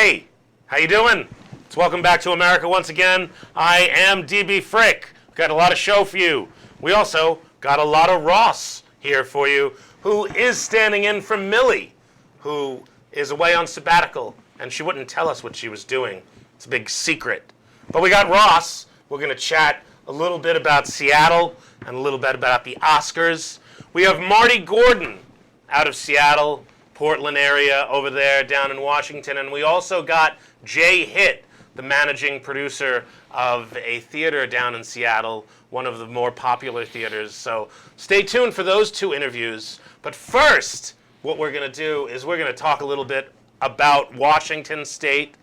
Hey, how you doing? It's welcome back to America once again. I am DB Frick. Got a lot of show for you. We also got a lot of Ross here for you, who is standing in for Millie, who is away on sabbatical, and she wouldn't tell us what she was doing. It's a big secret. But we got Ross. We're going to chat a little bit about Seattle and a little bit about the Oscars. We have Marty Gordon out of Seattle, Portland area over there down in Washington. And we also got Jay Hitt, the managing producer of a theater down in Seattle, one of the more popular theaters. So stay tuned for those two interviews. But first, what we're going to do is we're going to talk a little bit about Washington State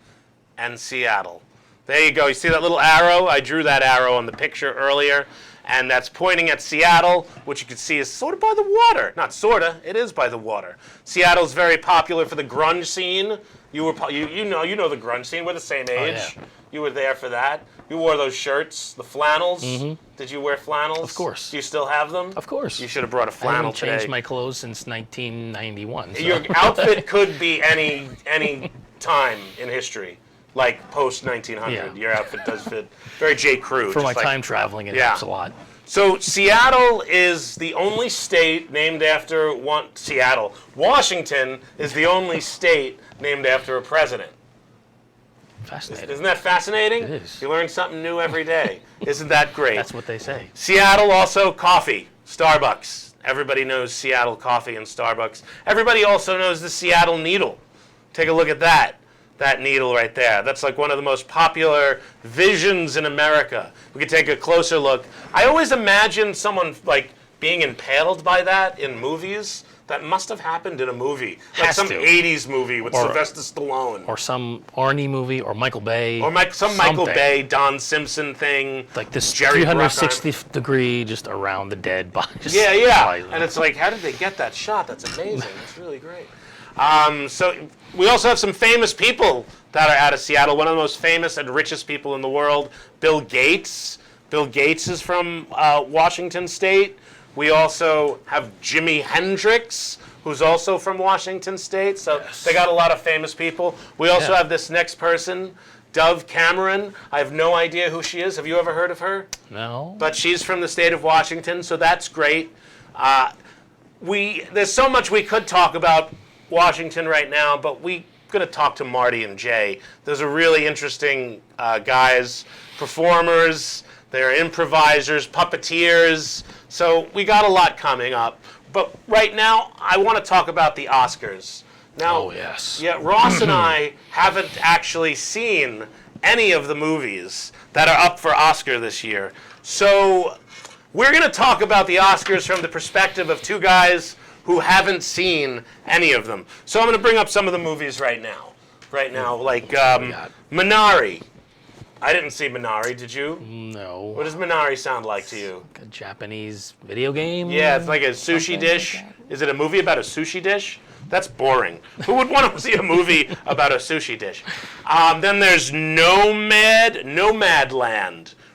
and Seattle. There you go. You see that little arrow? I drew that arrow on the picture earlier. And that's pointing at Seattle, which you can see is sort of by the water. Not sort of, it is by the water. Seattle's very popular for the grunge scene. You know the grunge scene. We're the same age. Oh, yeah. You were there for that. You wore those shirts, the flannels. Mm-hmm. Did you wear flannels? Of course. Do you still have them? Of course. You should have brought a flannel today. I haven't changed my clothes since 1991. So. Your outfit could be any time in history. Like post-1900, yeah. Your outfit does fit very J. Crew. For my time traveling, it helps a lot. So Seattle is the only state named after Seattle. Washington is the only state named after a president. Fascinating. Isn't that fascinating? It is. You learn something new every day. Isn't that great? That's what they say. Seattle also coffee, Starbucks. Everybody knows Seattle coffee and Starbucks. Everybody also knows the Seattle Needle. Take a look at that. That needle right there. That's like one of the most popular visions in America. We could take a closer look. I always imagine someone like being impaled by that in movies. That must have happened in a movie. Like some 80s movie with Sylvester Stallone. Or some Arnie movie, or Michael Bay. Or some Michael Bay, Don Simpson thing. Like this 360 degree just around the dead body. Yeah. And it's like, how did they get that shot? That's amazing. It's really great. So we also have some famous people that are out of Seattle. One of the most famous and richest people in the world, Bill Gates. Bill Gates is from Washington State. We also have Jimi Hendrix, who's also from Washington State. So They got a lot of famous people. We also have this next person, Dove Cameron. I have no idea who she is. Have you ever heard of her? No. But she's from the state of Washington, so that's great. There's so much we could talk about Washington right now, but we're going to talk to Marty and Jay. Those are really interesting guys, performers, they're improvisers, puppeteers, so we got a lot coming up. But right now, I want to talk about the Oscars. Now, Ross and I haven't actually seen any of the movies that are up for Oscar this year. So we're going to talk about the Oscars from the perspective of two guys who haven't seen any of them. So I'm going to bring up some of the movies right now. Like Minari. I didn't see Minari, did you? No. What does Minari sound like to you? Like a Japanese video game? Yeah, it's like a sushi dish. Like is it a movie about a sushi dish? That's boring. Who would want to see a movie about a sushi dish? Then there's Nomadland,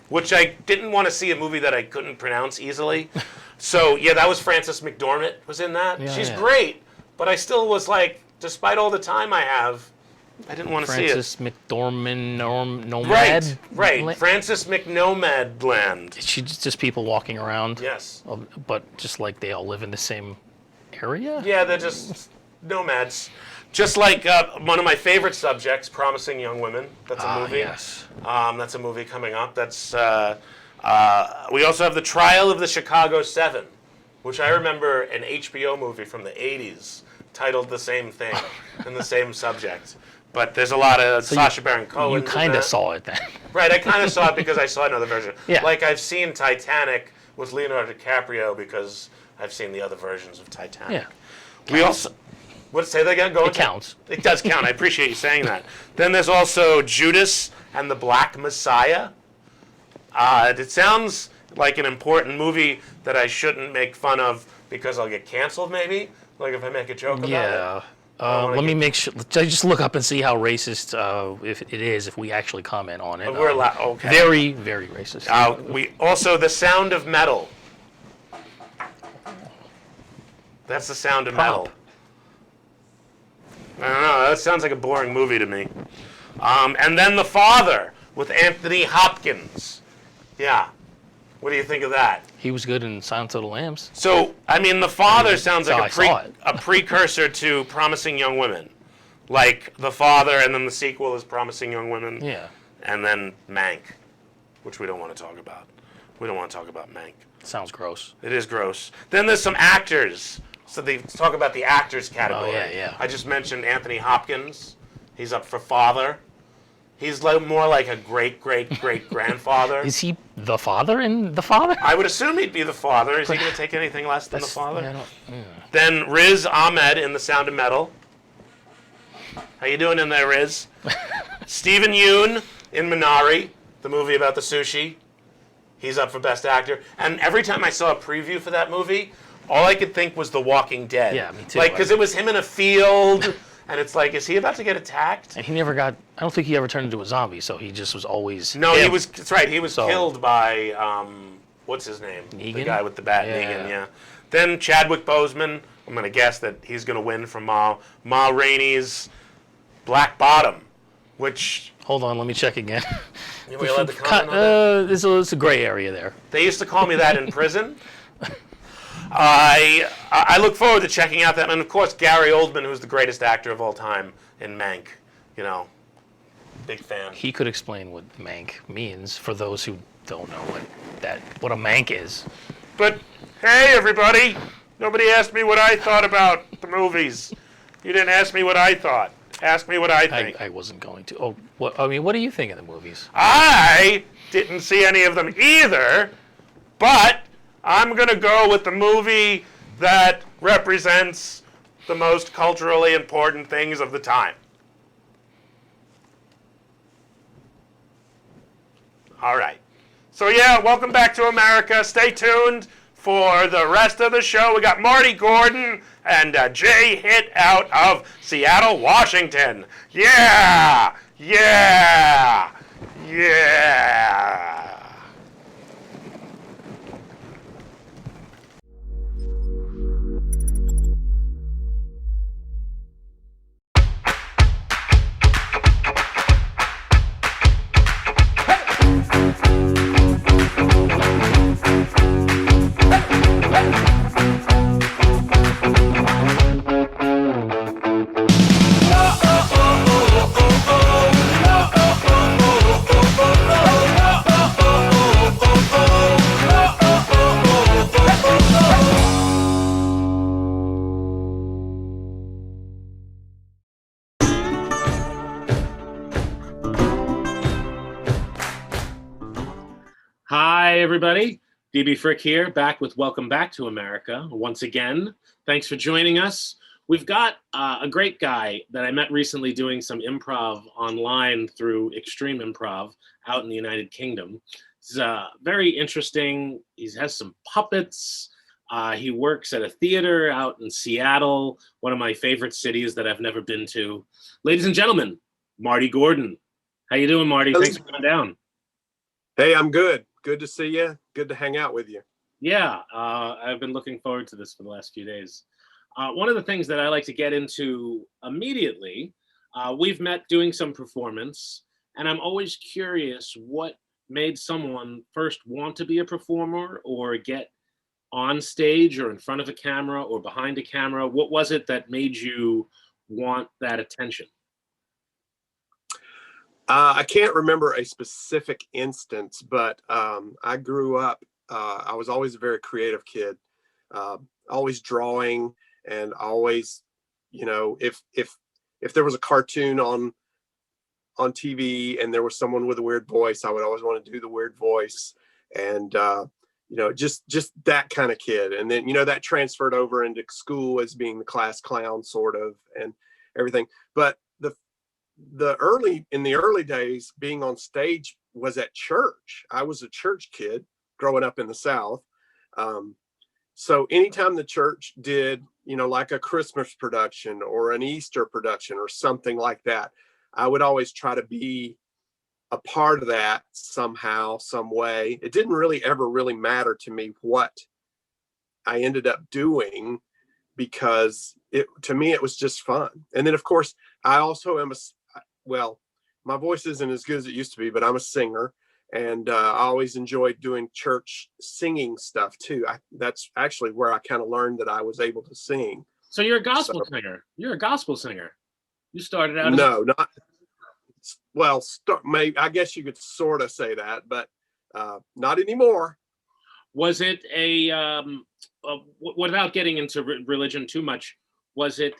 which I didn't want to see a movie that I couldn't pronounce easily. So, that was Frances McDormand was in that. Yeah, She's great, but I still was like, despite all the time I have, I didn't want to see it. Frances McDormand, Nomad? Right. Frances McNomadland. She's just people walking around? Yes. But just like they all live in the same area? Yeah, they're just nomads. Just like one of my favorite subjects, Promising Young Women. That's a movie. Yes. That's a movie coming up. That's... we also have The Trial of the Chicago 7, which I remember an HBO movie from the 80s titled the same thing and the same subject. But there's a lot of Sacha Baron Cohen. You kind of saw it then. Right, I kind of saw it because I saw another version. Yeah. Like I've seen Titanic with Leonardo DiCaprio because I've seen the other versions of Titanic. Yeah. We also... Say that again? It counts. It does count. I appreciate you saying that. Then there's also Judas and the Black Messiah. It sounds like an important movie that I shouldn't make fun of because I'll get canceled maybe, like if I make a joke about it. Let me make sure. Just look up and see how racist if it is. If we actually comment on it, we're okay. Very, very racist. We also The Sound of Metal. That's The Sound of Metal. I don't know. That sounds like a boring movie to me. And then The Father with Anthony Hopkins. Yeah. What do you think of that? He was good in Silence of the Lambs. So, I mean, The Father sounds like a precursor to Promising Young Women. Like The Father, and then the sequel is Promising Young Women. Yeah. And then Mank, which we don't want to talk about. We don't want to talk about Mank. Sounds gross. It is gross. Then there's some actors. So they talk about the actors category. Oh, yeah. I just mentioned Anthony Hopkins. He's up for Father. He's more like a great-great-great-grandfather. Is he the father in The Father? I would assume he'd be the father. Is he going to take anything less than the father? Yeah. Then Riz Ahmed in The Sound of Metal. How you doing in there, Riz? Stephen Yeun in Minari, the movie about the sushi. He's up for Best Actor. And every time I saw a preview for that movie, all I could think was The Walking Dead. Yeah, me too. Like, because it was him in a field, and it's like, is he about to get attacked? And he never got. I don't think he ever turned into a zombie, so he just was always. No, him. he was. That's right. He was killed by what's his name? Negan? The guy with the bat, Negan. Yeah. Then Chadwick Boseman. I'm gonna guess that he's gonna win from Ma Rainey's Black Bottom, which. Hold on, let me check again. You allowed to comment on that? It's a gray area there. They used to call me that in prison. I look forward to checking out that, and of course Gary Oldman, who's the greatest actor of all time in Mank. You know, big fan. He could explain what Mank means for those who don't know what a Mank is. But hey, everybody! Nobody asked me what I thought about the movies. You didn't ask me what I thought. Ask me what I think. I wasn't going to. Oh, what do you think of the movies? I didn't see any of them either, but I'm going to go with the movie that represents the most culturally important things of the time. All right. So yeah, welcome back to America. Stay tuned for the rest of the show. We got Marty Gordon and Jay Hitt out of Seattle, Washington. Yeah! Yeah! Yeah! Hi, everybody. DB Frick here, back with Welcome Back to America once again. Thanks for joining us. We've got a great guy that I met recently doing some improv online through Extreme Improv out in the United Kingdom. He's very interesting. He has some puppets. He works at a theater out in Seattle, one of my favorite cities that I've never been to. Ladies and gentlemen, Marty Gordon. How you doing, Marty? Thanks for coming down. Hey, I'm good. Good to see you. Good to hang out with you. Yeah, I've been looking forward to this for the last few days. One of the things that I like to get into immediately, we've met doing some performance, and I'm always curious what made someone first want to be a performer or get on stage or in front of a camera or behind a camera. What was it that made you want that attention? I can't remember a specific instance, but I grew up, I was always a very creative kid, always drawing, and always, you know, if there was a cartoon on TV and there was someone with a weird voice, I would always want to do the weird voice. And, you know, just that kind of kid. And then, you know, that transferred over into school as being the class clown sort of and everything. But in the early days, being on stage was at church. I was a church kid growing up in the South. So anytime the church did, you know, like a Christmas production or an Easter production or something like that, I would always try to be a part of that somehow, some way. It didn't really ever really matter to me what I ended up doing. because to me it was just fun. And then of course I also am well, my voice isn't as good as it used to be, but I'm a singer, and I always enjoyed doing church singing stuff too. That's actually where I kind of learned that I was able to sing. So you're a gospel singer. You're a gospel singer. You started out. No, not well. Maybe I guess you could sort of say that, but not anymore. Was it without getting into religion too much? Was it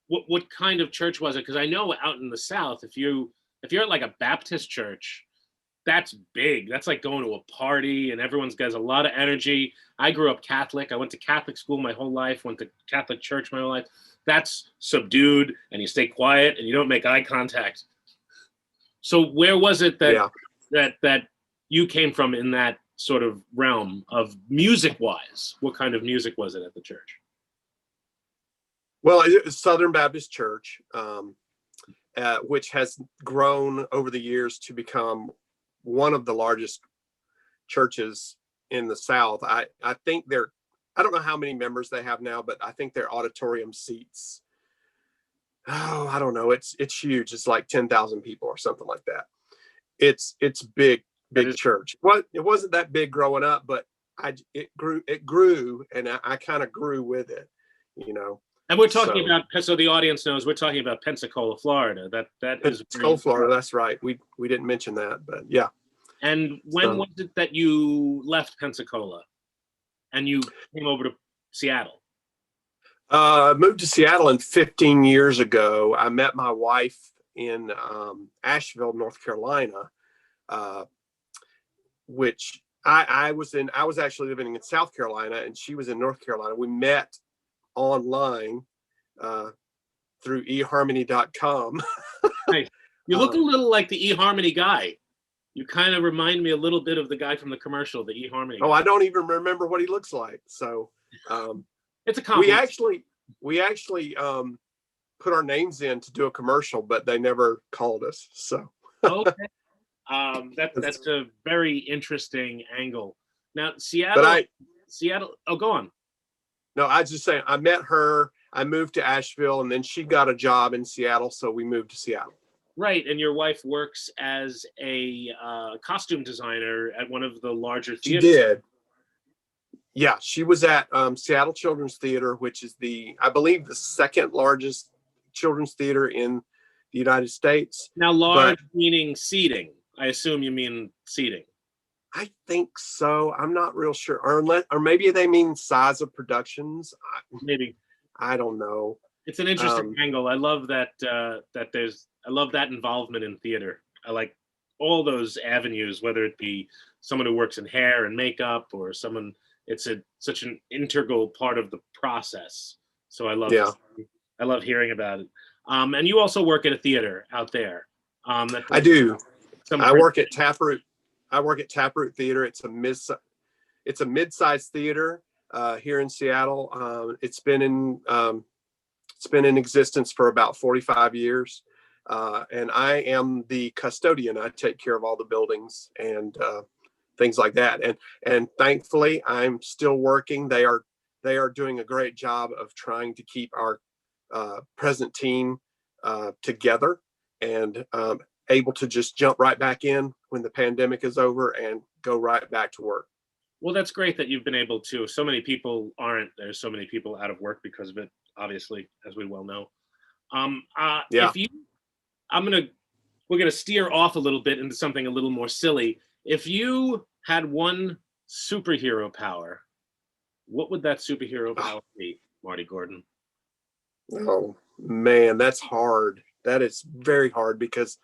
what kind of church was it? Because I know out in the South, if you're at like a Baptist church, that's big. That's like going to a party, and everyone's got a lot of energy. I grew up Catholic. I went to Catholic school my whole life. Went to Catholic church my whole life. That's subdued, and you stay quiet, and you don't make eye contact. So where was it that that you came from in that sort of realm of music-wise? What kind of music was it at the church? Well, it was Southern Baptist Church, which has grown over the years to become one of the largest churches in the South. I think I don't know how many members they have now, but I think their auditorium seats, I don't know. It's huge. It's like 10,000 people or something like that. It's big church. Well, it wasn't that big growing up, but it grew, and I kind of grew with it, you know. And we're talking about, so the audience knows, we're talking about Pensacola, Florida. That is Pensacola, Florida. That's right. We didn't mention that, but yeah. And when was it that you left Pensacola and you came over to Seattle? I moved to Seattle 15 years ago. I met my wife in Asheville, North Carolina, which I was actually living in South Carolina, and she was in North Carolina. We met online through eharmony.com. Nice. You look a little like the eHarmony guy. You kind of remind me a little bit of the guy from the commercial, the eHarmony guy. I don't even remember what he looks like. So it's a compliment. We actually put our names in to do a commercial, but they never called us. So okay. That's a very interesting angle. Now, Seattle. Oh, go on. No, I was just saying, I met her, I moved to Asheville, and then she got a job in Seattle, so we moved to Seattle. Right, and your wife works as a costume designer at one of the larger theaters. She did. Yeah, she was at Seattle Children's Theater, which is I believe, the second largest children's theater in the United States. Now, large meaning seating. I assume you mean seating. I think so. I'm not real sure, or maybe they mean size of productions. Maybe. I don't know. It's an interesting angle. I love that. I love that involvement in theater. I like all those avenues, whether it be someone who works in hair and makeup, or someone. It's such an integral part of the process. So I love. Yeah. I love hearing about it. And you also work at a theater out there. I do. I work at Taproot. I work at Taproot Theater. It's a mid-sized theater here in Seattle. It's been in existence for about 45 years, and I am the custodian. I take care of all the buildings and things like that. And thankfully, I'm still working. They are doing a great job of trying to keep our present team together and able to just jump right back in when the pandemic is over and go right back to work. Well, that's great that you've been able to. So many people aren't. There's so many people out of work because of it, obviously, as we well know. Yeah. We're gonna steer off a little bit into something a little more silly. If you had one superhero power, what would that superhero power be, Marty Gordon? Oh man, that's hard. That is very hard because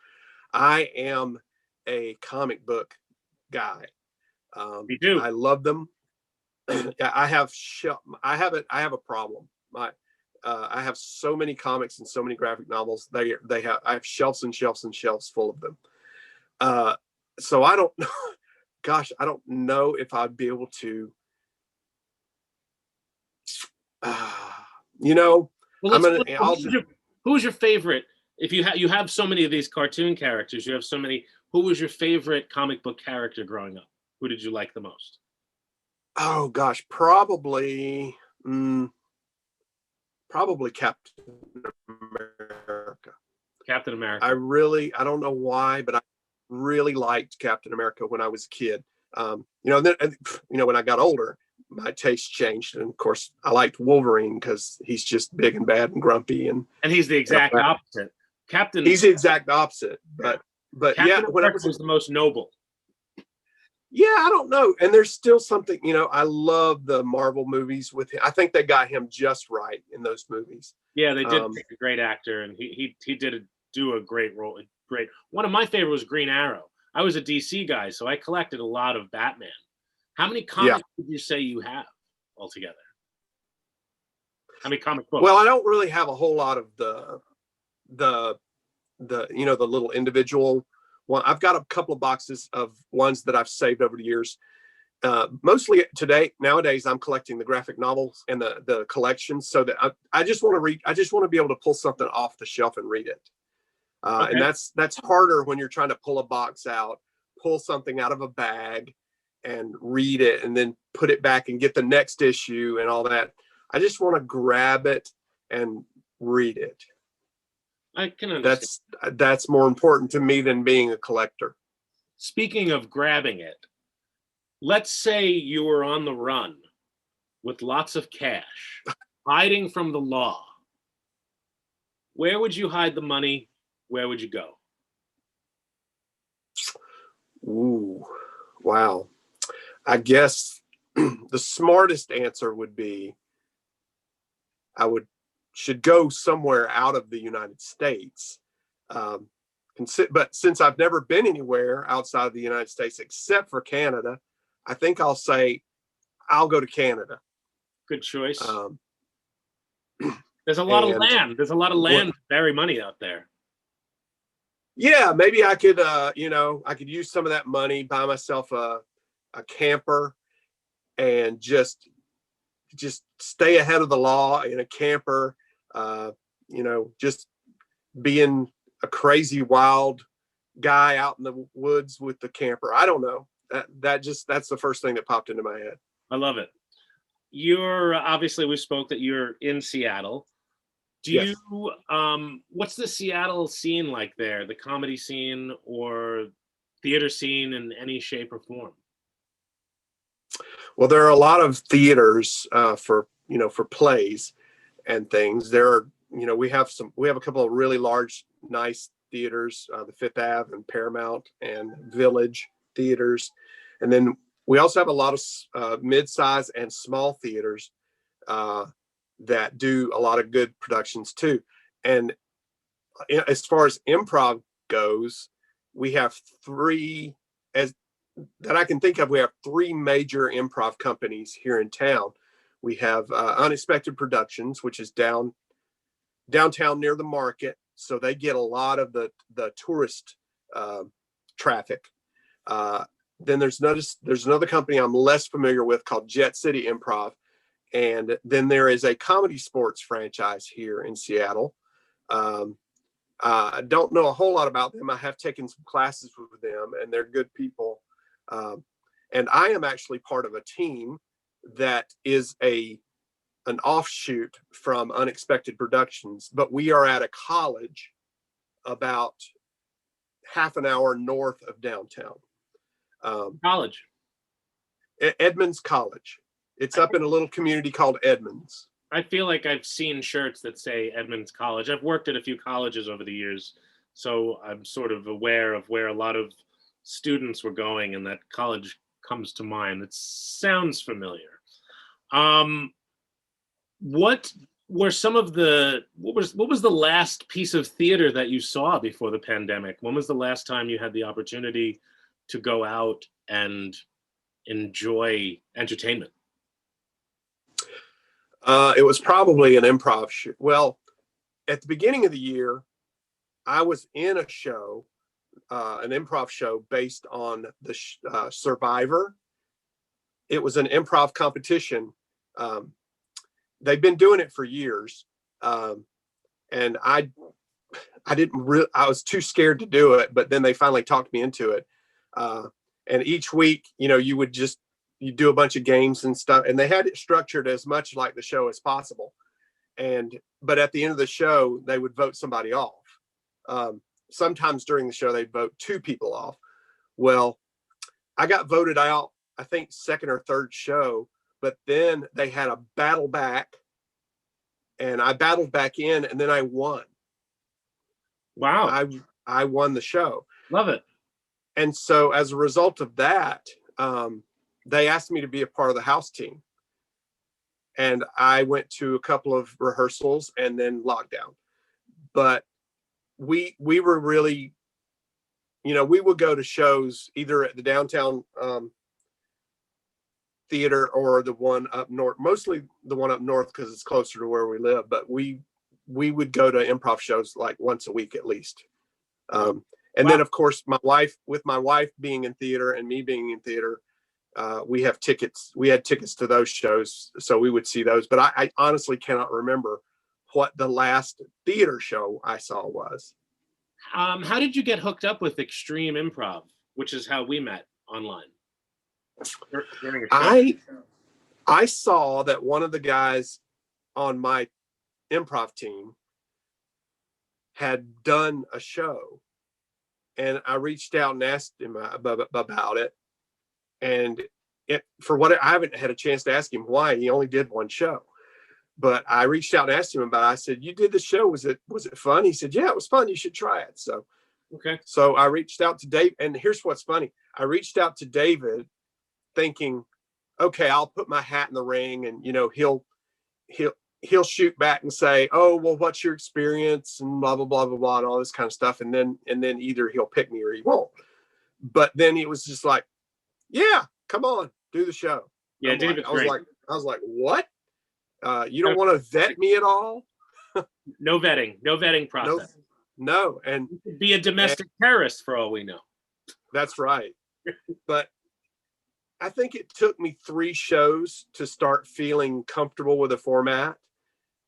I am a comic book guy. Me too. I love them. I have a problem. I have so many comics and so many graphic novels. I have shelves and shelves and shelves full of them. So I don't know. Gosh, I don't know if I'd be able to. Well, who's your favorite? If you have so many of these cartoon characters, you have so many. Who was your favorite comic book character growing up? Who did you like the most? Oh gosh, probably. probably Captain America. Captain America. I don't know why, but I really liked Captain America when I was a kid. Then when I got older, my taste changed, and of course, I liked Wolverine because he's just big and bad and grumpy, and he's the exact opposite. He's the exact opposite, but Captain America when I was the most noble. Yeah, I don't know. And there's still something, I love the Marvel movies with him. I think they got him just right in those movies. Yeah, they did pick a great actor, and he did do a great role. Great. One of my favorites was Green Arrow. I was a DC guy, so I collected a lot of Batman. How many comics would you say you have altogether? How many comic books? Well, I don't really have a whole lot of the little individual one. I've got a couple of boxes of ones that I've saved over the years. Mostly nowadays, I'm collecting the graphic novels and the collections, so that I just want to read. I just want to be able to pull something off the shelf and read it. Okay. And that's harder when you're trying to pull a box out, pull something out of a bag, and read it, and then put it back and get the next issue and all that. I just want to grab it and read it. I can understand. That's more important to me than being a collector. Speaking of grabbing it, let's say you were on the run with lots of cash, hiding from the law. Where would you hide the money? Where would you go? Ooh, wow. I guess the smartest answer would be should go somewhere out of the United States. But since I've never been anywhere outside of the United States except for Canada, I think I'll say I'll go to Canada. Good choice. There's a lot of land. There's a lot of land to bury money out there. Yeah, maybe I could, I could use some of that money, buy myself a camper, and just stay ahead of the law in a camper. Just being a crazy wild guy out in the woods with the camper. I don't know. That's the first thing that popped into my head. I love it. You're obviously, we spoke that you're in Seattle. Yes. What's the Seattle scene like there? The comedy scene or theater scene in any shape or form? Well, there are a lot of theaters for plays and things. There are, we have a couple of really large, nice theaters, the Fifth Ave and Paramount and Village theaters. And then we also have a lot of mid-size and small theaters that do a lot of good productions too. And as far as improv goes, we have that I can think of, we have three major improv companies here in town. We have Unexpected Productions, which is downtown near the market. So they get a lot of the tourist traffic. Then there's another company I'm less familiar with called Jet City Improv. And then there is a comedy sports franchise here in Seattle. I don't know a whole lot about them. I have taken some classes with them, and they're good people. And I am actually part of a team that is an offshoot from Unexpected Productions, but we are at a college about half an hour north of downtown. College? Edmonds College. It's up in a little community called Edmonds. I feel like I've seen shirts that say Edmonds College. I've worked at a few colleges over the years, so I'm sort of aware of where a lot of students were going, and that college comes to mind. It sounds familiar. What was the last piece of theater that you saw before the pandemic? When was the last time you had the opportunity to go out and enjoy entertainment? It was probably an improv show. Well, at the beginning of the year, I was in a show, an improv show based on the Survivor. It was an improv competition. They've been doing it for years. And I was too scared to do it, but then they finally talked me into it. And each week, you do a bunch of games and stuff, and they had it structured as much like the show as possible. But at the end of the show, they would vote somebody off. Sometimes during the show, they'd vote 2 people off. Well, I got voted out, I think, second or third show, but then they had a battle back, and I battled back in, and then I won. Wow. I won the show. Love it. And so as a result of that, they asked me to be a part of the house team. And I went to a couple of rehearsals and then lockdown. But we were really, we would go to shows either at the downtown theater or the one up north, mostly the one up north because it's closer to where we live. But we would go to improv shows like once a week at least. And then, of course, my wife being in theater and me being in theater, we had tickets to those shows, so we would see those. But I honestly cannot remember what the last theater show I saw was. How did you get hooked up with Extreme Improv, which is how we met online? I saw that one of the guys on my improv team had done a show, and I reached out and asked him about it. And I haven't had a chance to ask him why. He only did one show, but I reached out and asked him about it. I said, "You did the show. Was it fun?" He said, "Yeah, it was fun. You should try it." So, okay. So I reached out to Dave, and here's what's funny. I reached out to David thinking, okay, I'll put my hat in the ring, and he'll shoot back and say, "Oh, well, what's your experience?" and blah, blah, blah, blah, blah, and all this kind of stuff. And then either he'll pick me or he won't. But then it was just like, "Yeah, come on, do the show." Yeah, David's great. I was like, "What? You don't want to vet me at all?" No vetting process. No. And you could be a domestic terrorist for all we know. That's right. But I think it took me 3 shows to start feeling comfortable with the format.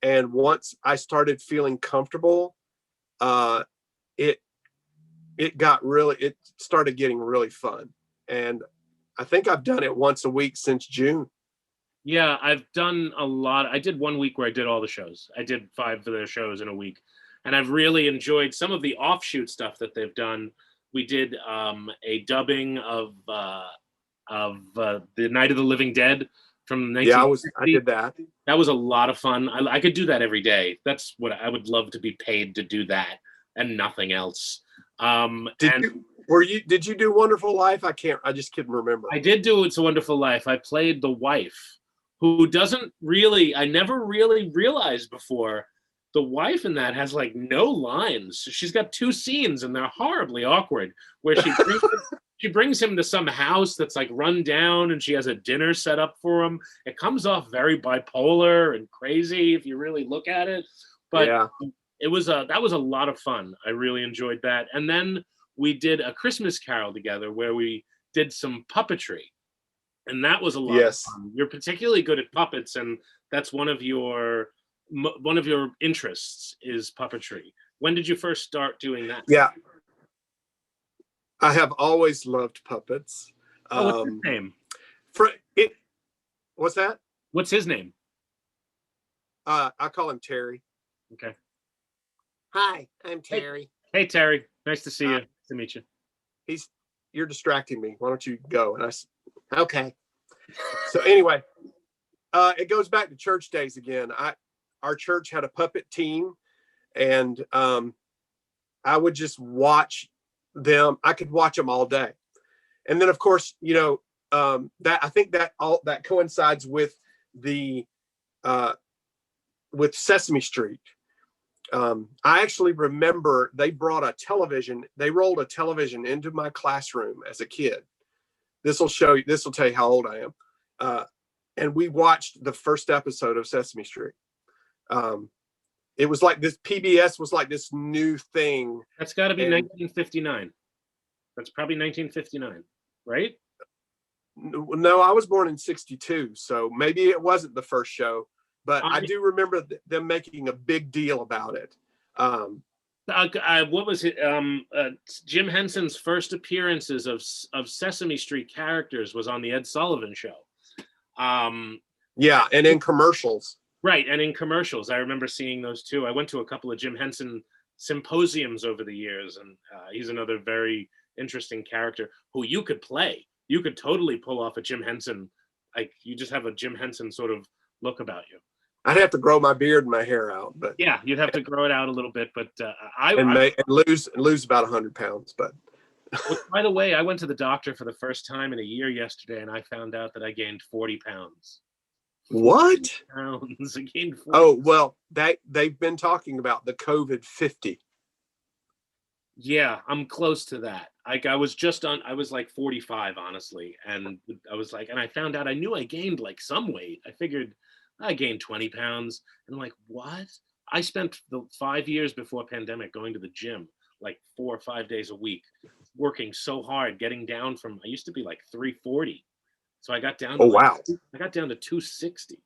And once I started feeling comfortable, it started getting really fun. And I think I've done it once a week since June. Yeah, I've done a lot. I did 1 week where I did all the shows. I did 5 of their shows in a week. And I've really enjoyed some of the offshoot stuff that they've done. We did a dubbing of The Night of the Living Dead from 1960. I did that. That was a lot of fun. I could do that every day. That's what I would love to be paid to do, that and nothing else. Did you do Wonderful Life? I just couldn't remember. I did do It's a Wonderful Life. I played the wife who I never really realized before, the wife in that has like no lines. She's got 2 scenes and they're horribly awkward, where she brings him to some house that's like run down and she has a dinner set up for him. It comes off very bipolar and crazy if you really look at it. But yeah. That was a lot of fun. I really enjoyed that. And then we did A Christmas Carol together where we did some puppetry. And that was a lot of fun. You're particularly good at puppets, and that's one of your interests is puppetry. When did you first start doing that? Yeah. I have always loved puppets. What's his name? What's that? What's his name? I call him Terry. Okay. Hi, I'm Terry. Hey Terry. Nice to see you. Nice to meet you. You're distracting me. Why don't you go? And okay. So anyway, it goes back to church days again. Our church had a puppet team, and I would just watch them. I could watch them all day. And then of course, that I think that coincides with with Sesame Street. I actually remember they rolled a television into my classroom as a kid. This will tell you how old I am. And we watched the first episode of Sesame Street. It was like this, PBS was like this new thing. That's got to be 1959. That's probably 1959, right? No, I was born in 62, so maybe it wasn't the first show, but I do remember them making a big deal about it. What was it? Jim Henson's first appearances of Sesame Street characters was on the Ed Sullivan Show. Yeah, and in commercials. Right, and in commercials, I remember seeing those too. I went to a couple of Jim Henson symposiums over the years, and he's another very interesting character who you could play. You could totally pull off a Jim Henson, like you just have a Jim Henson sort of look about you. I'd have to grow my beard and my hair out, but Yeah, you'd have to grow it out a little bit, but and lose about 100 pounds. But by the way, I went to the doctor for the first time in a year yesterday, and I found out that I gained 40 pounds. What? Pounds. I gained 40. Oh, well, they've been talking about the COVID 50. Yeah, I'm close to that. I was like 45, honestly. And I was like, and I found out I knew I gained like some weight. I figured I gained 20 pounds. And I'm like, what? I spent the 5 years before pandemic going to the gym like 4 or 5 days a week, working so hard, getting down from, I used to be like 340. So I got down to I got down to 260.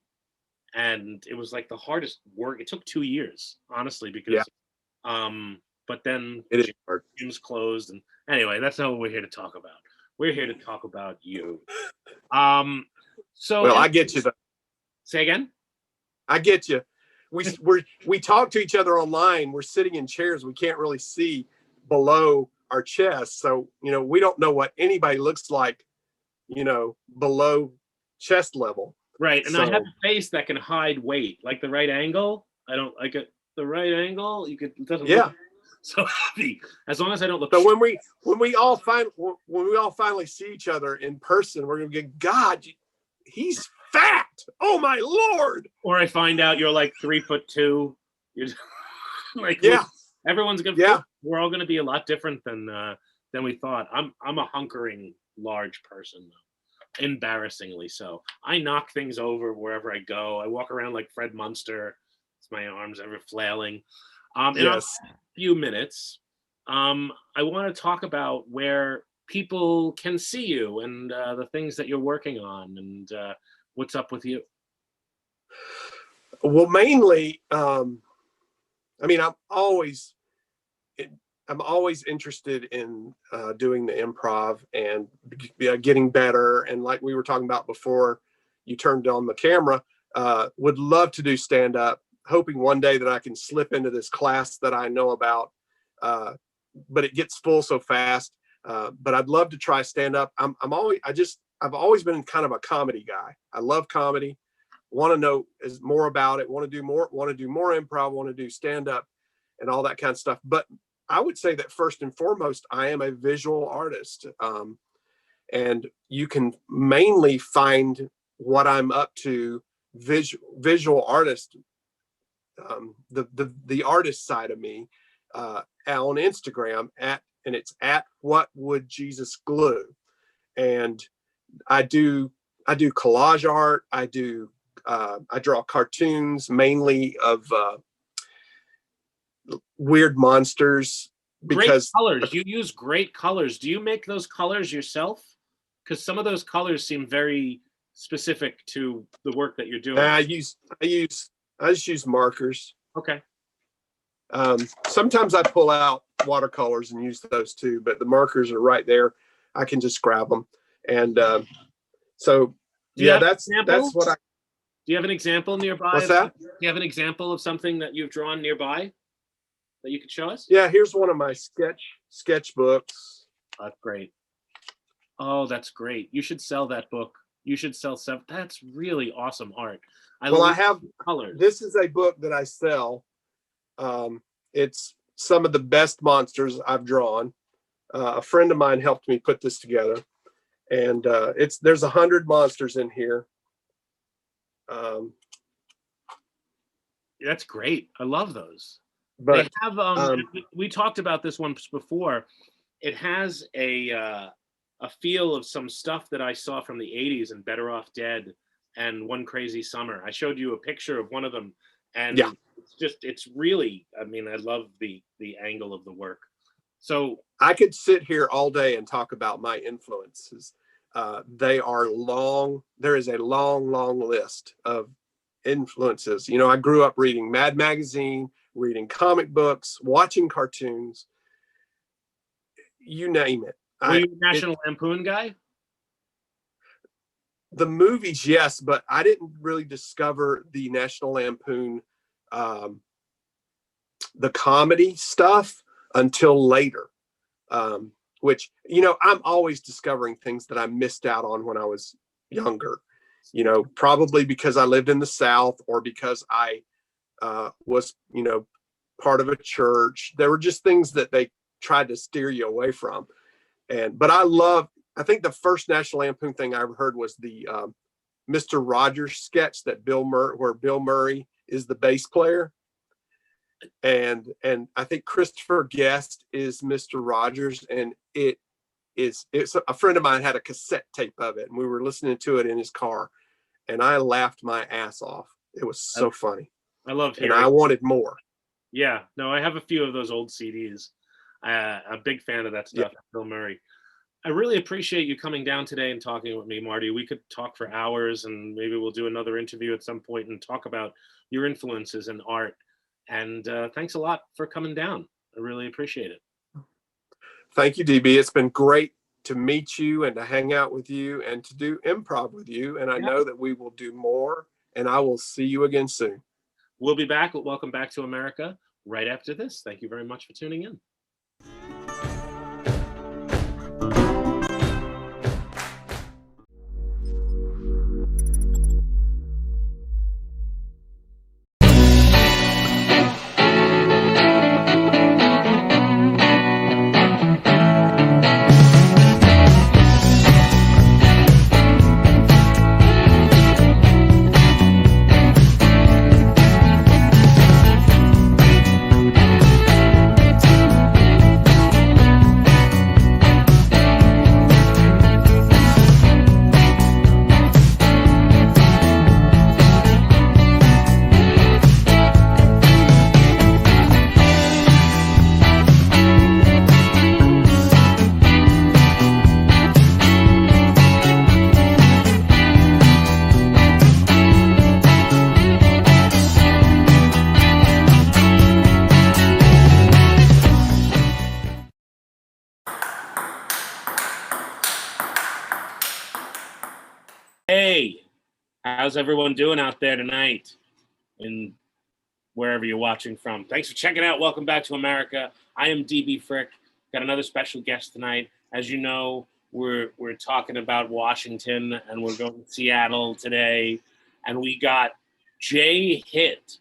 And it was like the hardest work. It took 2 years, honestly, because but then it is hard. Gyms closed. And anyway, that's not what we're here to talk about. We're here to talk about you. So well, I get you though. Say again? I get you. We talk to each other online. We're sitting in chairs. We can't really see below our chest. So, we don't know what anybody looks like, below chest level. Right. And I have a face that can hide weight, like the right angle. I don't like it. The right angle, it doesn't look so heavy. As long as I don't look. So when we all finally see each other in person, we're gonna get, God, he's fat. Oh my Lord. Or I find out you're like 3'2". You're like, everyone's gonna. Yeah. We're all gonna be a lot different than we thought. I'm a hunkering large person though. Embarrassingly so. I knock things over wherever I go. I walk around like Fred Munster. It's my arms ever flailing. In a few minutes, I want to talk about where people can see you and the things that you're working on and what's up with you. Well, mainly, I'm always interested in doing the improv and getting better. And like we were talking about before you turned on the camera, would love to do stand-up, hoping one day that I can slip into this class that I know about, but it gets full so fast. But I'd love to try stand-up. I've always been kind of a comedy guy. I love comedy, want to know more about it, want to do more improv, want to do stand-up and all that kind of stuff. But I would say that first and foremost, I am a visual artist. And you can mainly find what I'm up to, visual artist, the artist side of me, on Instagram and it's at What Would Jesus Glue. And I do collage art. I draw cartoons mainly of weird monsters. Because great colors. You use great colors. Do you make those colors yourself? Because some of those colors seem very specific to the work that you're doing. I just use markers. Okay. Sometimes I pull out watercolors and use those too, but the markers are right there. I can just grab them. And so that's what I. Do you have an example nearby? What's that? Do you have an example of something that you've drawn nearby that you could show us? Yeah, here's one of my sketchbooks. That's great. Oh, that's great. You should sell that book. You should sell stuff. That's really awesome art. I have colors. This is a book that I sell. It's some of the best monsters I've drawn. A friend of mine helped me put this together, and there's 100 monsters in here. That's great. I love those. But they have we talked about this once before. It has a feel of some stuff that I saw from the 80s and Better Off Dead and One Crazy Summer. I showed you a picture of one of them, and it's really, I love the angle of the work. So I could sit here all day and talk about my influences. They are long. There is a long list of influences. I grew up reading Mad Magazine, reading comic books, watching cartoons, you name it. Were you a National Lampoon guy? The movies, yes, but I didn't really discover the National Lampoon, the comedy stuff until later. Which, I'm always discovering things that I missed out on when I was younger, probably because I lived in the South or because I was, part of a church. There were just things that they tried to steer you away from. But I think the first National Lampoon thing I ever heard was the Mr. Rogers sketch that where Bill Murray is the bass player. And I think Christopher Guest is Mr. Rogers, and it's a friend of mine had a cassette tape of it, and we were listening to it in his car, and I laughed my ass off. It was so funny. I love hearing. And I wanted more. Yeah, no, I have a few of those old CDs. A big fan of that stuff, Bill Murray. I really appreciate you coming down today and talking with me, Marty. We could talk for hours, and maybe we'll do another interview at some point and talk about your influences in art. And thanks a lot for coming down. I really appreciate it. Thank you, DB. It's been great to meet you and to hang out with you and to do improv with you. And I know that we will do more, and I will see you again soon. We'll be back. Welcome back to America right after this. Thank you very much for tuning in. Hey, how's everyone doing out there tonight in wherever you're watching from? Thanks for checking out. Welcome back to America. I am DB Frick. Got another special guest tonight. As you know, we're talking about Washington, and we're going to Seattle today. And we got Jay Hitt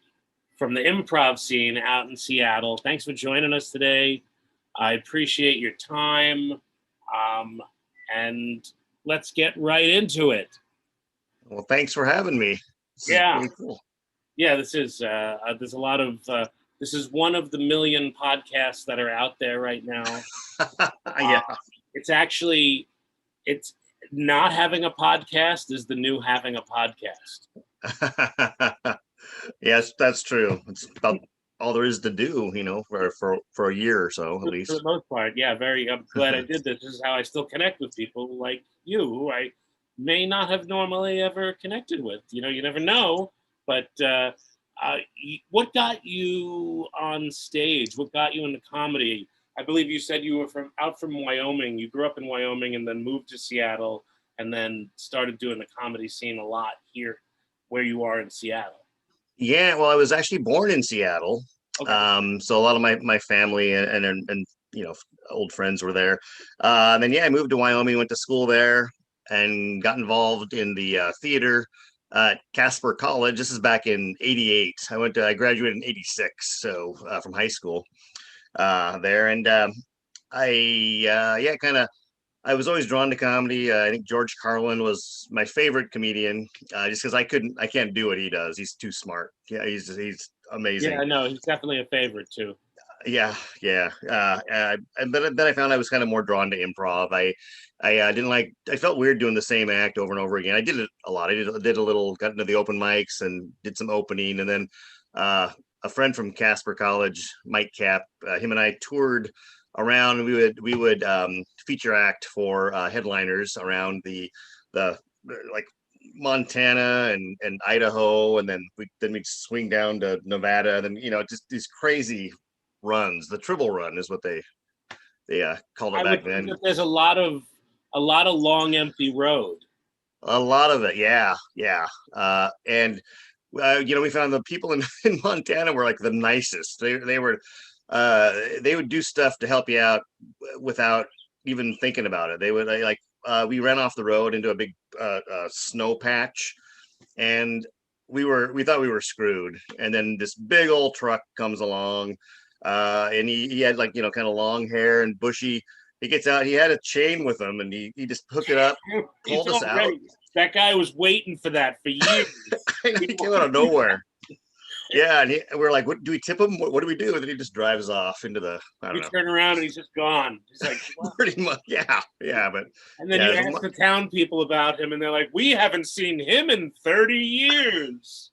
from the improv scene out in Seattle. Thanks for joining us today. I appreciate your time. And let's get right into it. Well, thanks for having me. This is really cool. Yeah, this is there's a lot of this is one of the million podcasts that are out there right now. Yeah, it's not having a podcast is the new having a podcast. Yes, that's true. It's about all there is to do, for a year or so at least. For the most part, yeah. I'm glad I did this. This is how I still connect with people like you, who I may not have normally ever connected with. You never know. But what got you on stage? What got you into comedy? I believe you said you were from Wyoming. You grew up in Wyoming and then moved to Seattle and then started doing the comedy scene a lot here where you are in Seattle. Yeah, well, I was actually born in Seattle. Okay. So a lot of my family and old friends were there. And then, I moved to Wyoming, went to school there, and got involved in the theater at Casper College. This is back in '88. I graduated in '86, so from high school there. And I was always drawn to comedy. I think George Carlin was my favorite comedian, just because I can't do what he does. He's too smart. Yeah, he's amazing. Yeah, I know. He's definitely a favorite too. Yeah. And then I found I was kind of more drawn to improv. I felt weird doing the same act over and over again. I did it a lot. I did a little, got into the open mics and did some opening. And then a friend from Casper College, Mike Cap, him and I toured around. We would feature act for headliners around the like Montana and Idaho, and then we'd swing down to Nevada, and then just these crazy runs. The Tribble Run is what they called it back then. There's a lot of long empty road. A lot of it, yeah, yeah. And we found the people in, in Montana were like the nicest. They would do stuff to help you out without even thinking about it. They would we ran off the road into a big snow patch, and we thought we were screwed. And then this big old truck comes along, and he had like kind of long hair and bushy. He gets out. He had a chain with him, and he just hooked it up, pulled us out. That guy was waiting for that for years. He came out of nowhere. Yeah, and we were like, "What do we tip him? What do we do?" And then he just drives off into the. I don't know. Turn around and he's just gone. He's like, pretty much, yeah. But and then you ask the town people about him, and they're like, "We haven't seen him in 30 years."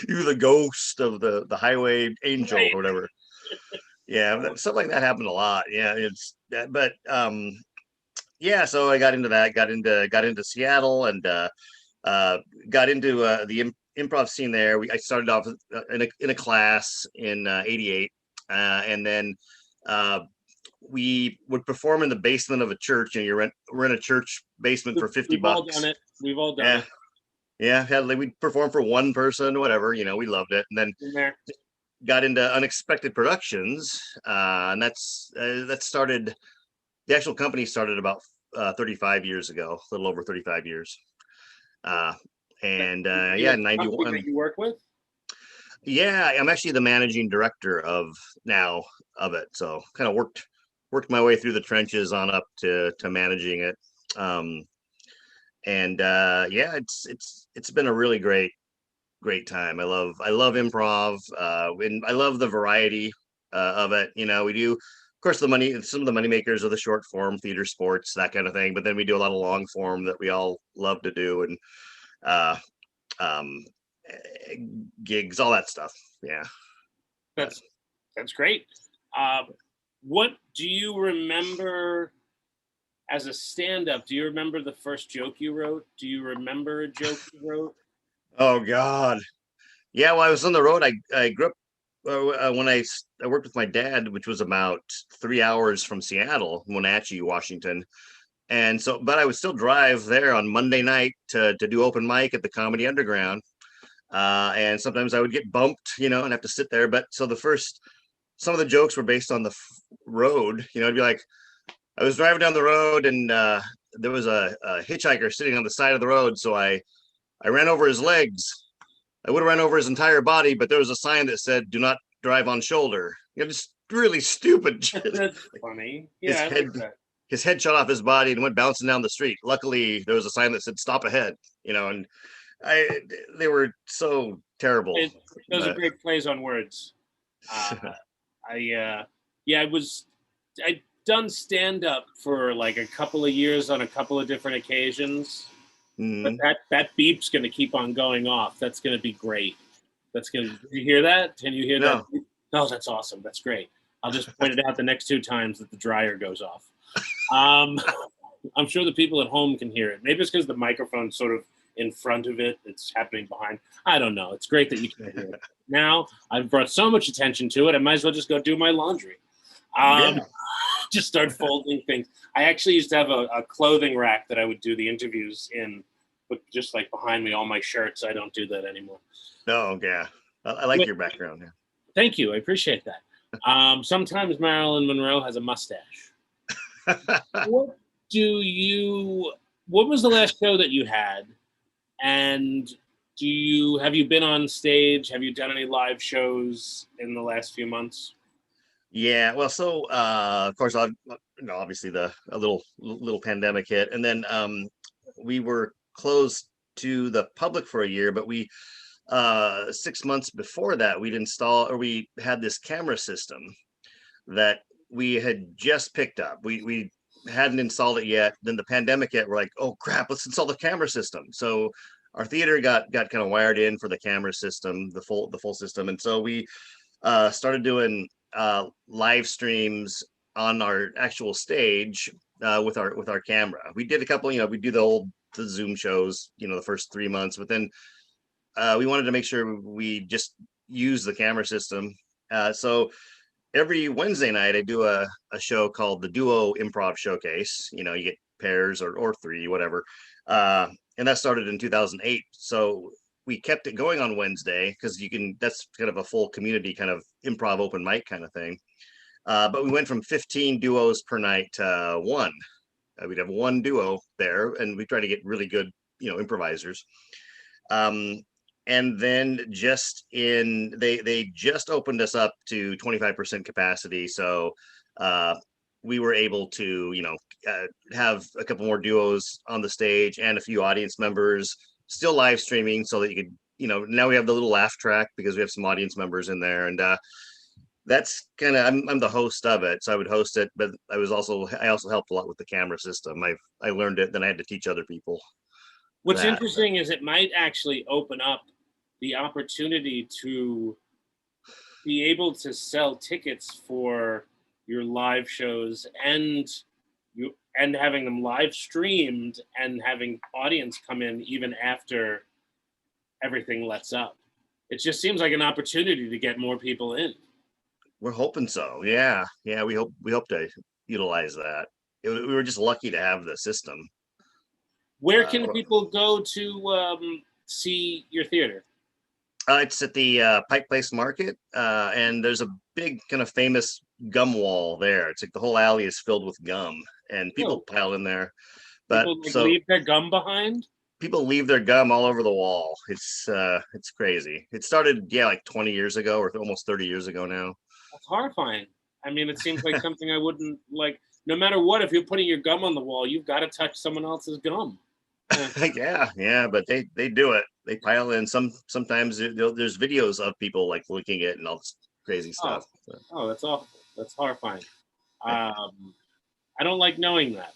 You're the ghost of the highway angel or whatever. Yeah, stuff like that happened a lot. Yeah, but yeah. So I got into that. Got into Seattle and got into the improv scene there. I started off in a class in '88, and then we would perform in the basement of a church. We're in a church basement for $50. We've all done it. We've all done it. Yeah, we'd perform for one person, whatever. We loved it, and then got into Unexpected Productions, and that started. The actual company started about 35 years ago, a little over 35 years. And 91. That you work with? Yeah, I'm actually the managing director of it. So kind of worked my way through the trenches on up to managing it. It's been a really great time. I love improv, and I love the variety of it. We do, of course, some of the money makers are the short form theater, sports, that kind of thing, but then we do a lot of long form that we all love to do, and gigs, all that stuff. Yeah, that's great. What do you remember as a stand-up? Do you remember the first joke you wrote? Do you remember a joke you wrote? Oh God, yeah. Well, I was on the road. I grew up when I worked with my dad, which was about 3 hours from Seattle, Wenatchee, Washington. And so, but I would still drive there on Monday night to do open mic at the Comedy Underground. And sometimes I would get bumped, and have to sit there. But so some of the jokes were based on the road. It'd be like, I was driving down the road and there was a hitchhiker sitting on the side of the road. So I ran over his legs. I would have ran over his entire body, but there was a sign that said, "Do not drive on shoulder." Just really stupid. That's funny. Yeah, his head shot off his body and went bouncing down the street. Luckily, there was a sign that said "Stop ahead." And they were so terrible. Those are great plays on words. I'd done stand up for like a couple of years on a couple of different occasions. But that beep's going to keep on going off. That's going to be great. Did you hear that? Can you hear that? No, that's awesome. That's great. I'll just point it out the next 2 times that the dryer goes off. I'm sure the people at home can hear it. Maybe it's because the microphone's sort of in front of it. It's happening behind. I don't know. It's great that you can hear it. Now I've brought so much attention to it. I might as well just go do my laundry. Just start folding things. I actually used to have a clothing rack that I would do the interviews in, but just like behind me, all my shirts. I don't do that anymore. Oh, yeah. I like your background. Yeah. Thank you. I appreciate that. Sometimes Marilyn Monroe has a mustache. What was the last show that you had? And have you been on stage? Have you done any live shows in the last few months? Yeah, well, so of course, obviously a little pandemic hit, and then we were closed to the public for a year. But we 6 months before that, we had this camera system that we had just picked up. We hadn't installed it yet. Then the pandemic hit. We're like, oh crap, let's install the camera system. So our theater got kind of wired in for the camera system, the full system, and so we started doing live streams on our actual stage with our camera. We did a couple, we do the Zoom shows, the first 3 months, but then we wanted to make sure we just use the camera system. So every Wednesday night I do a show called the Duo Improv Showcase. You get pairs or three, whatever. And that started in 2008. So we kept it going on Wednesday because that's kind of a full community kind of improv open mic kind of thing. But we went from 15 duos per night to one. We'd have one duo there, and we try to get really good, improvisers. And then they just opened us up to 25% capacity. So we were able to, have a couple more duos on the stage and a few audience members still live streaming so that you could, now we have the little laugh track because we have some audience members in there. And that's kind of, I'm the host of it. So I would host it, but I also helped a lot with the camera system. I learned it, then I had to teach other people. What's interesting is it might actually open up the opportunity to be able to sell tickets for your live shows and having them live streamed and having audience come in even after everything lets up. It just seems like an opportunity to get more people in. We're hoping so. Yeah. We hope to utilize that. We were just lucky to have the system. Where can people go to see your theater? It's at the Pike Place Market, and there's a big kind of famous gum wall there. It's like the whole alley is filled with gum, and people pile in there. But people leave their gum behind. People leave their gum all over the wall. It's crazy. It started like 20 years ago, or almost 30 years ago now. That's horrifying. I mean, it seems like something I wouldn't like. No matter what, if you're putting your gum on the wall, you've got to touch someone else's gum. Yeah, but they do it. They pile in. Sometimes there's videos of people like licking it and all this crazy stuff. Oh, that's awful. That's horrifying. I don't like knowing that.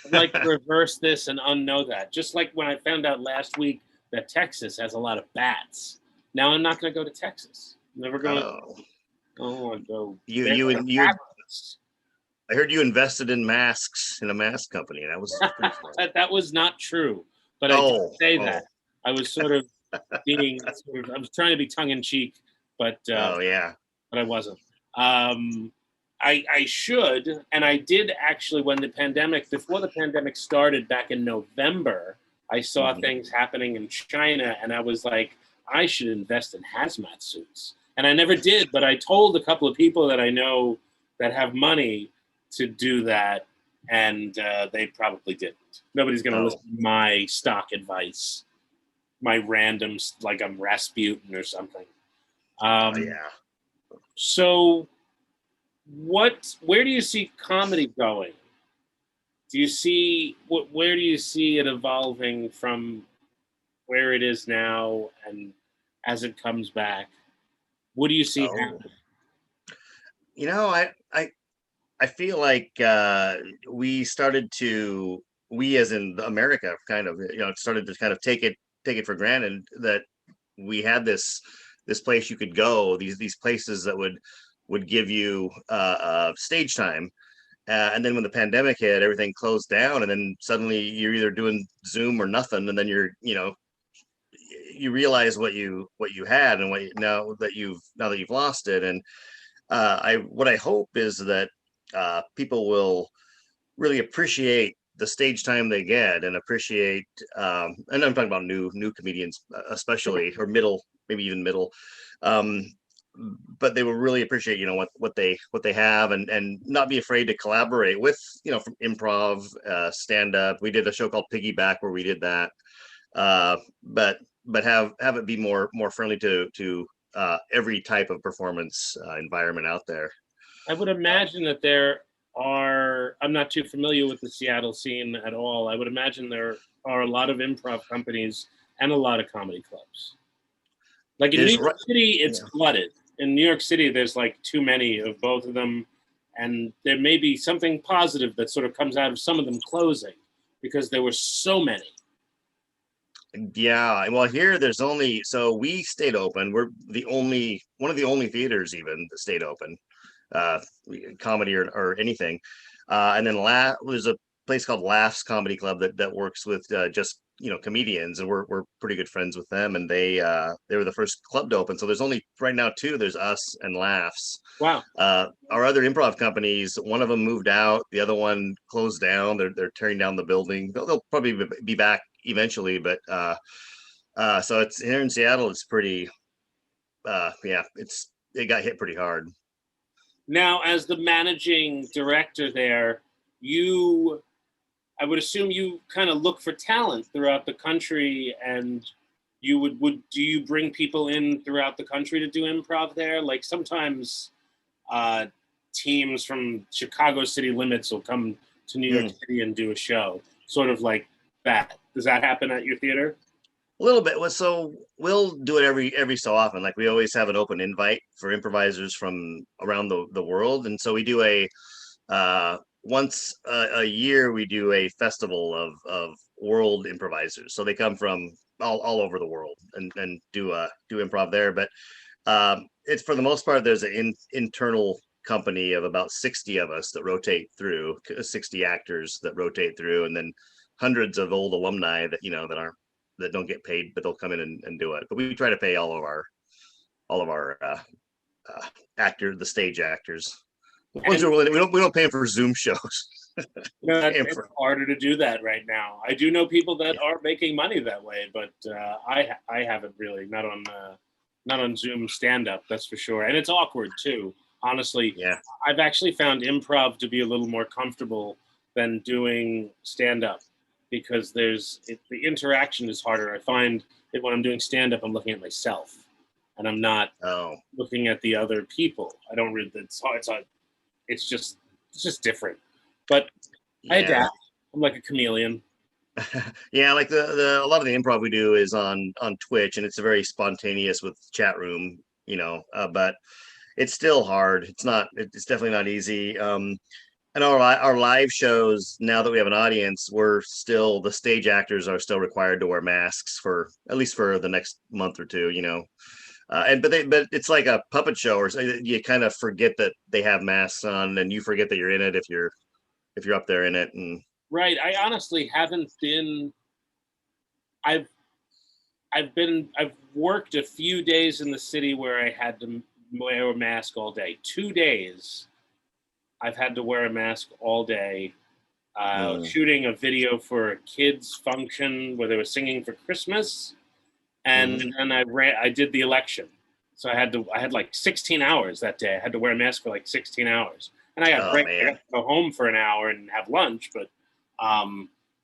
I'd like to reverse this and unknow that. Just like when I found out last week that Texas has a lot of bats. Now I'm not going to go to Texas. I'm never going to. I don't want to go. I heard you invested in masks in a mask company. That was pretty fun. That was not true, but I did say that. I was sort of being. I was trying to be tongue in cheek, but but I wasn't. I should, and I did actually before the pandemic started back in November, I saw things happening in China, and I was like, I should invest in hazmat suits. And I never did, but I told a couple of people that I know that have money to do that, and they probably didn't. Nobody's going to listen to my stock advice, my randoms, like I'm Rasputin or something. So where do you see comedy going? Where do you see it evolving from where it is now and as it comes back? What do you see happening? I feel like we as in America kind of, started to kind of take it for granted that we had this place you could go, these places that would give you stage time. And then when the pandemic hit, everything closed down, and then suddenly you're either doing Zoom or nothing. And then you realize what you had and now that you've lost it. And what I hope is that people will really appreciate the stage time they get and appreciate, and I'm talking about new comedians, especially, or middle, maybe even middle. But they will really appreciate, what they have, and not be afraid to collaborate with, from improv, stand up. We did a show called Piggyback where we did that, but have it be more friendly to every type of performance environment out there. I would imagine that there are. I'm not too familiar with the Seattle scene at all. I would imagine there are a lot of improv companies and a lot of comedy clubs. Like in New York City, it's flooded. In New York City, there's like too many of both of them. And there may be something positive that sort of comes out of some of them closing because there were so many. Yeah, well, here so we stayed open. We're one of the only theaters even that stayed open, comedy or anything. And then there's place called Laughs Comedy Club that works with just comedians, and we're pretty good friends with them. And they were the first club to open. So there's only right now two. There's us and Laughs. Wow. Our other improv companies, one of them moved out, the other one closed down. They're tearing down the building. They'll probably be back eventually, but so it's here in Seattle. It's pretty, it got hit pretty hard. Now, as the managing director there, I would assume you kind of look for talent throughout the country, and do you bring people in throughout the country to do improv there? Like sometimes teams from Chicago city limits will come to New York City and do a show, sort of like that. Does that happen at your theater? A little bit. So we'll do it every so often. Like we always have an open invite for improvisers from around the world, and so we do once a year we do a festival of world improvisers. So they come from all over the world and do improv there. But it's for the most part there's an internal company of about 60 of us that rotate through, 60 actors that rotate through, and then hundreds of old alumni that don't get paid, but they'll come in and do it. But we try to pay all of our actors, the stage actors. Ones who are willing, we don't pay them for Zoom shows. It's harder to do that right now. I do know people that are making money that way, but I haven't really, not on Zoom stand-up, that's for sure. And it's awkward too, honestly. Yeah. I've actually found improv to be a little more comfortable than doing stand-up, because the interaction is harder. I find that when I'm doing stand-up, I'm looking at myself, and I'm not looking at the other people. I don't read it's just different. But I adapt. I'm like a chameleon. Yeah, like a lot of the improv we do is on Twitch, and it's a very spontaneous with chat room, but it's still hard. It's definitely not easy. And our live shows, now that we have an audience, the stage actors are still required to wear masks for at least for the next month or two, but it's like a puppet show, or you kind of forget that they have masks on, and you forget that you're in it if you're up there in it. And right, I honestly haven't been. I've worked a few days in the city where I had to wear a mask all day. 2 days, I've had to wear a mask all day. Shooting a video for a kids' function where they were singing for Christmas. And then I did the election. So I had like 16 hours that day. I had to wear a mask for like 16 hours. And I got break. I got to go home for an hour and have lunch, but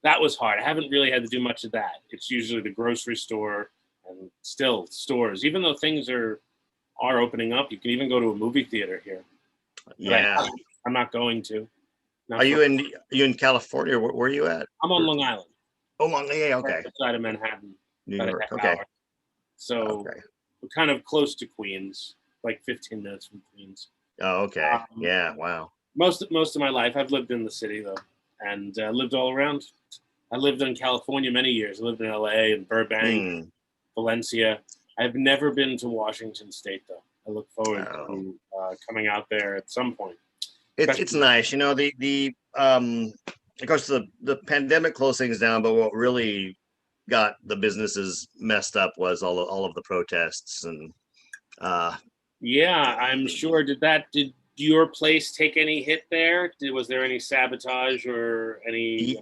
that was hard. I haven't really had to do much of that. It's usually the grocery store and still stores. Even though things are opening up, you can even go to a movie theater here. Yeah. I'm not going to. Are you in California? Where are you at? I'm on Long Island. Oh, Long Island. Yeah, okay. Right outside of Manhattan. New York. Okay. So we're kind of close to Queens, like 15 minutes from Queens. Oh, okay. Yeah. Wow. Most of my life, I've lived in the city though, and lived all around. I lived in California many years. I lived in LA and Burbank, Valencia. I've never been to Washington State though. I look forward to coming out there at some point. It's nice, the of course the pandemic closed things down, but what really got the businesses messed up was all of the protests and yeah, I'm sure. Did your place take any hit there? Was there any sabotage or any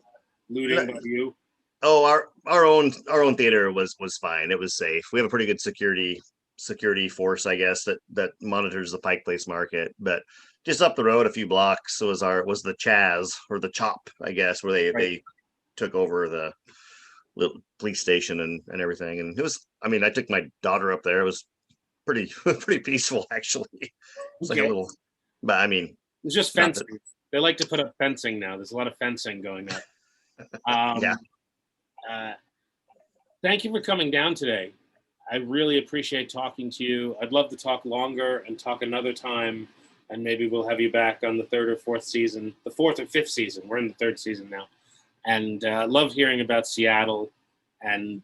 looting by you? Oh, our own theater was fine. It was safe. We have a pretty good security force, I guess, that monitors the Pike Place Market. But just up the road a few blocks was the Chaz, or the Chop, I guess, where they took over the little police station and everything. And it was, I took my daughter up there. It was pretty peaceful, actually. It's like a little, but it's just fencing. They like to put up fencing now. There's a lot of fencing going on. Thank you for coming down today. I really appreciate talking to you. I'd love to talk longer and talk another time, and maybe we'll have you back on the third or fourth season, the fourth or fifth season. We're in the third season now. And love hearing about Seattle. And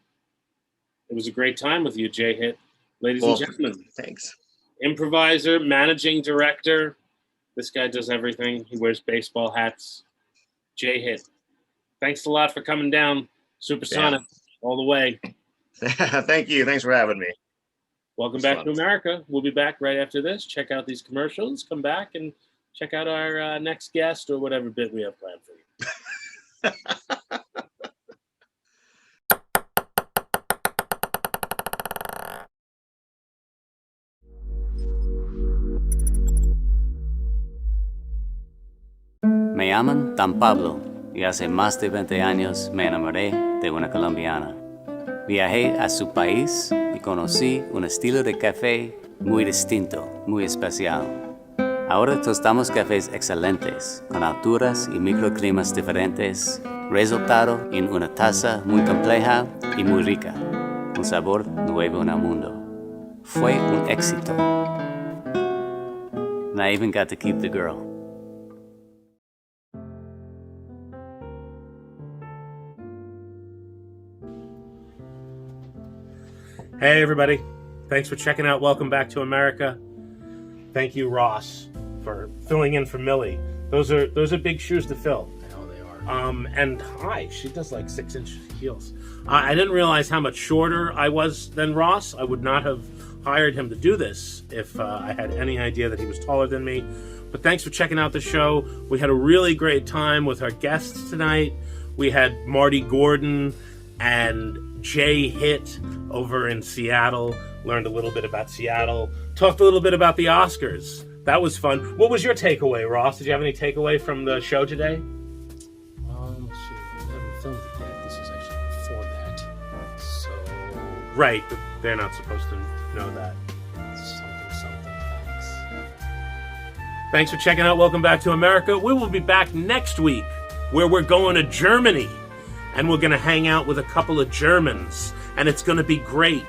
it was a great time with you, Jay Hitt. Ladies and gentlemen. Thanks. Improviser, managing director. This guy does everything. He wears baseball hats. Jay Hitt. Thanks a lot for coming down. Supersonic all the way. Thank you. Thanks for having me. Welcome back to America. We'll be back right after this. Check out these commercials. Come back and check out our next guest or whatever bit we have planned for you. Me llaman Dan Pablo y hace más de 20 años me enamoré de una colombiana. Viajé a su país y conocí un estilo de café muy distinto, muy especial. Ahora tostamos cafés excelentes, con alturas y microclimas diferentes, resultado en una taza muy compleja y muy rica, un sabor nuevo en el mundo. Fue un éxito. And I even got to keep the girl. Hey, everybody. Thanks for checking out Welcome Back to America. Thank you, Ross, for filling in for Millie. Those are big shoes to fill. I know they are. And hi, she does like 6-inch heels. I didn't realize how much shorter I was than Ross. I would not have hired him to do this if I had any idea that he was taller than me. But thanks for checking out the show. We had a really great time with our guests tonight. We had Marty Gordon and Jay Hitt over in Seattle. Learned a little bit about Seattle. Talked a little bit about the Oscars. That was fun. What was your takeaway, Ross? Did you have any takeaway from the show today? Let's see. We haven't filmed it yet. This is actually before that. So. Right, but they're not supposed to know that. Something. Thanks. Thanks for checking out Welcome Back to America. We will be back next week where we're going to Germany. And we're going to hang out with a couple of Germans. And it's going to be great.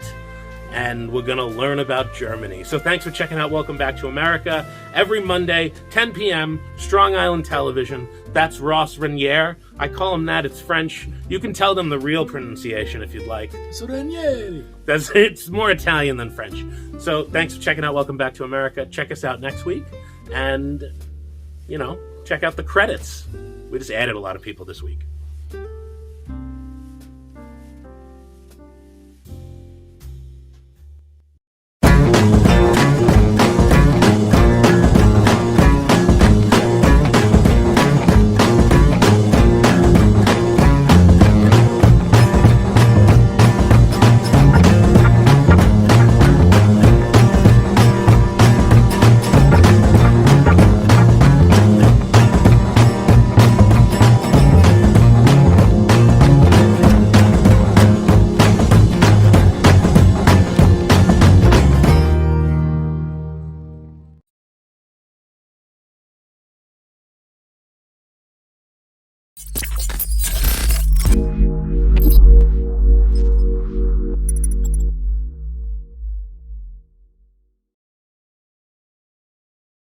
And we're going to learn about Germany. So thanks for checking out Welcome Back to America. Every Monday, 10 p.m., Strong Island Television. That's Ross Raniere. I call him that. It's French. You can tell them the real pronunciation if you'd like. It's Raniere. It's more Italian than French. So thanks for checking out Welcome Back to America. Check us out next week. And, check out the credits. We just added a lot of people this week.